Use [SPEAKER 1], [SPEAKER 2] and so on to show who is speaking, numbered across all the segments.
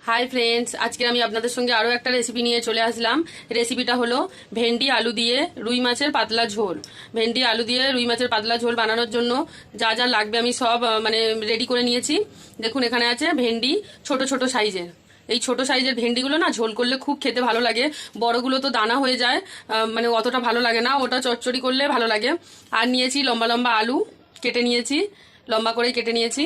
[SPEAKER 1] Hi friends, আজকে আমি আপনাদের সঙ্গে আরও একটা রেসিপি নিয়ে চলে আসলাম। রেসিপিটা হলো ভেন্ডি আলু দিয়ে রুই মাছের পাতলা ঝোল। ভেন্ডি আলু দিয়ে রুই মাছের পাতলা ঝোল বানানোর জন্য যা যা লাগবে আমি সব রেডি করে নিয়েছি। দেখুন, এখানে আছে ভেন্ডি ছোট ছোট সাইজের। এই ছোট সাইজের ভেন্ডিগুলো না ঝোল করলে খুব খেতে ভালো লাগে। বড়গুলো তো দানা হয়ে যায়, অতটা ভালো লাগে না, ওটা চচ্চড়ি করলে ভালো লাগে। আর নিয়েছি লম্বা লম্বা আলু, কেটে নিয়েছি, লম্বা করে কেটে নিয়েছি।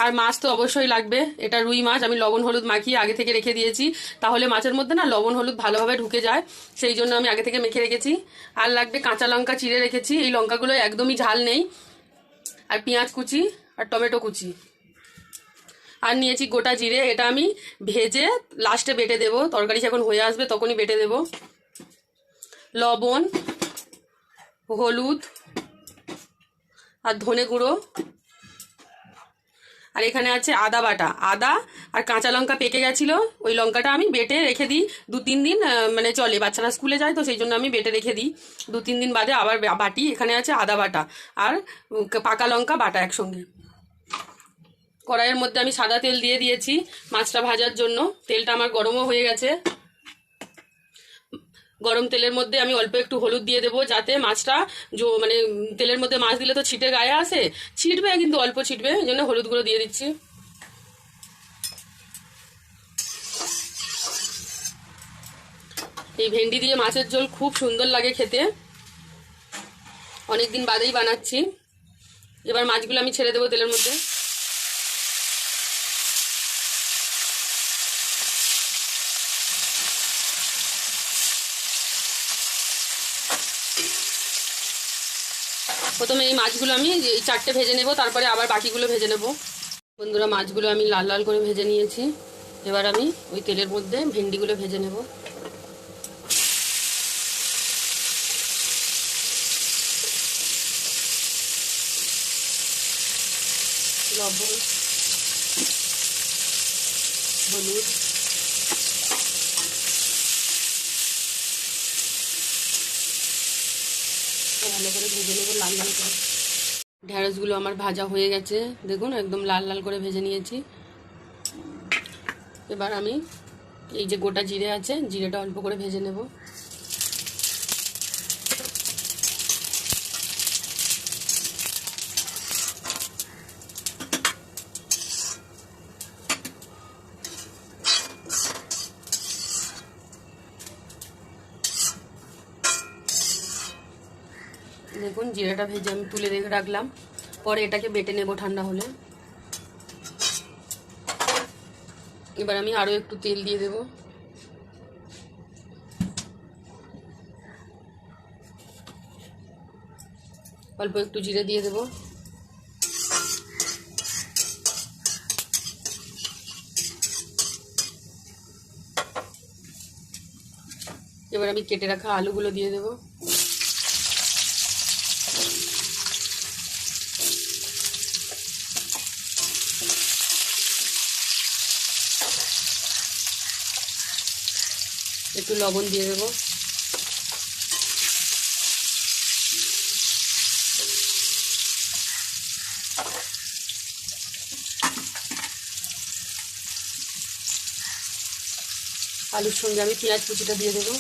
[SPEAKER 1] আর মাছ তো অবশ্যই লাগবে। এটা রুই মাছ, আমি লবণ হলুদ মাখিয়ে আগে থেকে রেখে দিয়েছি, তাহলে মাছের মধ্যে না লবণ হলুদ ভালোভাবে ঢুকে যায়, সেই জন্য আমি আগে থেকে মেখে রেখেছি। আর লাগবে কাঁচা লঙ্কা চিড়ে রেখেছি, এই লঙ্কাগুলো একদমই ঝাল নেই। আর পেঁয়াজ কুচি আর টমেটো কুচি। আর নিয়েছি গোটা জিরে, এটা আমি ভেজে লাস্টে বেটে দেবো, তরকারি যখন হয়ে আসবে তখনই বেটে দেবো। লবণ, হলুদ আর ধনে গুঁড়ো। আর এখানে আছে আদা বাটা, আদা আর কাঁচা লঙ্কা পেকে গেছিল, ওই লঙ্কাটা আমি বেটে রেখে দিই 2-3 দিন, চলে, বাচ্চারা স্কুলে যায় তো সেই জন্য আমি বেটে রেখে দিই। 2-3 দিন বাদে আবার বাটি। এখানে আছে আদা বাটা আর পাকা লঙ্কা বাটা একসঙ্গে। কড়াইয়ের মধ্যে আমি সাদা তেল দিয়ে দিয়েছি মাছটা ভাজার জন্য। তেলটা আমার গরমও হয়ে গেছে। গরম তেলের মধ্যে আমি অল্প একটু হলুদ দিয়ে দেবো, যাতে মাছটা তেলের মধ্যে মাছ দিলে তো ছিটে গায়ে আসে, ছিটবে কিন্তু অল্প ছিটবে, এই জন্য হলুদ গুঁড়ো দিয়ে দিচ্ছি। এই ভেন্ডি দিয়ে মাছের ঝোল খুব সুন্দর লাগে খেতে, অনেকদিন বাদেই বানাচ্ছি। এবার মাছগুলো আমি ছেড়ে দেবো তেলের মধ্যে। প্রথমে এই মাছগুলো আমি এই 4টে ভেজে নেব, তারপরে আবার বাকিগুলো ভেজে নেব। বন্ধুরা, মাছগুলো আমি লাল লাল করে ভেজে নিয়েছি। এবার আমি ওই তেলের মধ্যে ভেন্ডিগুলো ভেজে নেব। লবণ, হলুদ, ভালো করে ভেজে নেব লাল লাল করে। ঢেঁড়সগুলো আমার ভাজা হয়ে গেছে, দেখুন একদম লাল লাল করে ভেজে নিয়েছি। এবার আমি এই যে গোটা জিরে আছে, জিরেটা অল্প করে ভেজে নেব। দেখুন, জিরাটা ভেজে আমি তুলে রেখে রাখলাম, পরে এটাকে বেটে নেব ঠান্ডা হলে। এবার আমি আরো একটু তেল দিয়ে দেব। অল্প একটু জিরে দিয়ে দেব। এবার আমি কেটে রাখা আলুগুলো দিয়ে দেব। একটু লবণ দিয়ে দেব। আলুর সঙ্গে আমি পেঁয়াজ কুচিটা দিয়ে দেবো।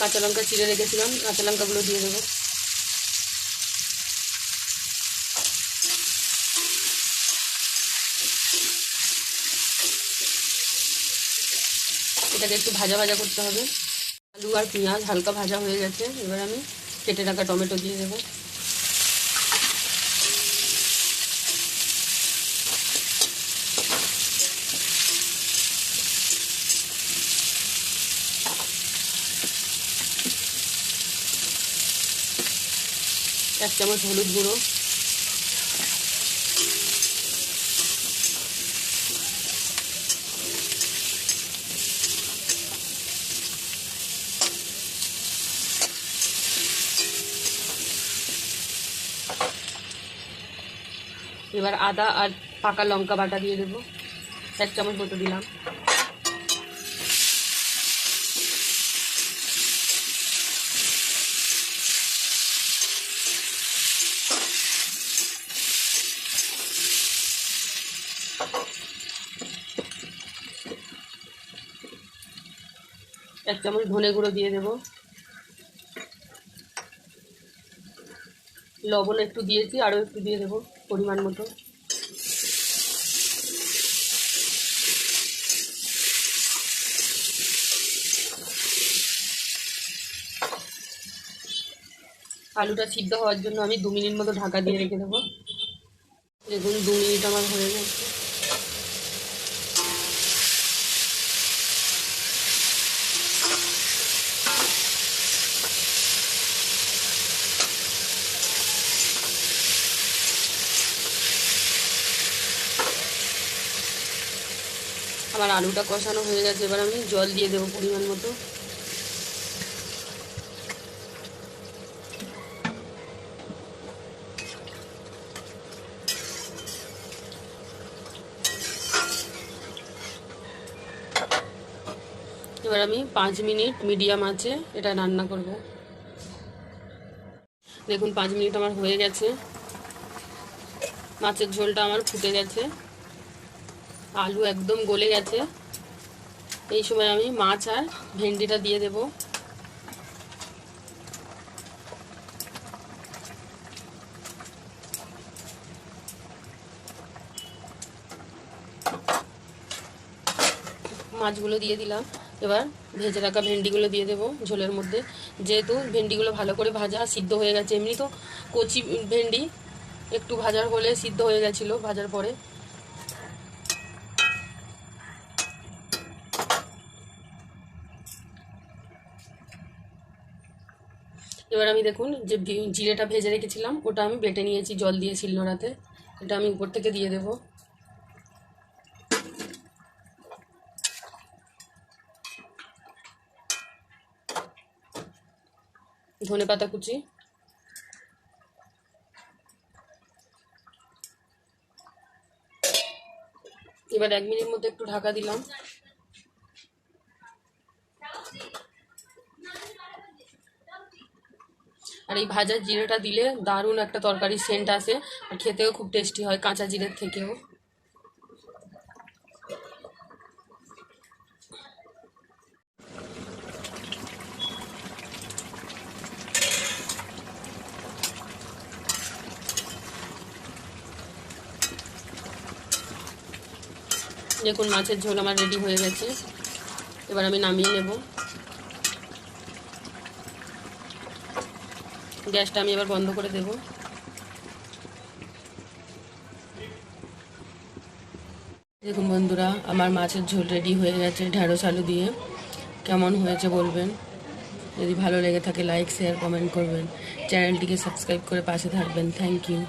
[SPEAKER 1] কাঁচা লঙ্কা চিড়ে রেখেছিলাম, কাঁচা লঙ্কাগুলো দিয়ে দেবো। এটাকে একটু ভাজা ভাজা করতে হবে। আলু আর পেঁয়াজ হালকা ভাজা হয়ে গেছে, এবার আমি কেটে রাখা টমেটো দিয়ে দেবো। এক চামচ হলুদ গুঁড়ো, এবার আদা আর পাকা লঙ্কা বাটা দিয়ে দেবো, 1 চামচ মতো দিলাম। এক চামচ ধনে গুঁড়ো দিয়ে দেবো, লবণ একটু দিয়েছি, আরও একটু দিয়ে দেবো পরিমাণ মতো। আলুটা সিদ্ধ হওয়ার জন্য আমি 2 মিনিট মতো ঢাকা দিয়ে রেখে দেবো। দেখুন 2 মিনিট আমার হয়ে গেছে। আমার আলুটা কষানো হয়ে গেছে, এবার আমি জল দিয়ে দেবো পরিমাণ মতো। এবার আমি 5 মিনিট মিডিয়াম আঁচে এটা রান্না করব। দেখুন 5 মিনিট আমার হয়ে গেছে, মাছের ঝোলটা আমার ফুটে গেছে, আলু একদম গলে গেছে। এই সময় আমি মাছ আর ভেন্ডিটা দিয়ে দেব। মাছগুলো দিয়ে দিলাম, এবার ভেজে রাখা ভেন্ডিগুলো দিয়ে দেবো ঝোলের মধ্যে। যেহেতু ভেন্ডিগুলো ভালো করে ভাজা সিদ্ধ হয়ে গেছে, এমনি তো কচি ভেন্ডি একটু ভাজার হলে সিদ্ধ হয়ে গেছিলো ভাজার পরে। এবার আমি দেখুন যে জিরেটা ভেজে রেখেছিলাম ওটা আমি বেটে নিয়েছি জল দিয়ে শিলনোড়াতে, এটা আমি উপর থেকে দিয়ে দেব। ধনেপাতা কুচি, এবার 1 মিনিট মতো একটু ঢাকা দিলাম। আর এই ভাজা জিরেটা দিলে দারুণ একটা তরকারির সেন্ট আসে, আর খেতেও খুব টেস্টি হয় কাঁচা জিরের থেকেও। দেখুন মাছের ঝোল আমার রেডি হয়ে গেছে, এবার আমি নামিয়ে নেব। গ্যাসটা আমি এবার বন্ধ করে দেব। দেখুন বন্ধুরা, আমার মাছের ঝোল রেডি হয়ে গেছে ঢেঁড়স আলু দিয়ে। কেমন হয়েছে বলবেন, যদি ভালো লেগে থাকে লাইক শেয়ার কমেন্ট করবেন, চ্যানেলটিকে সাবস্ক্রাইব করে পাশে থাকবেন। Thank you.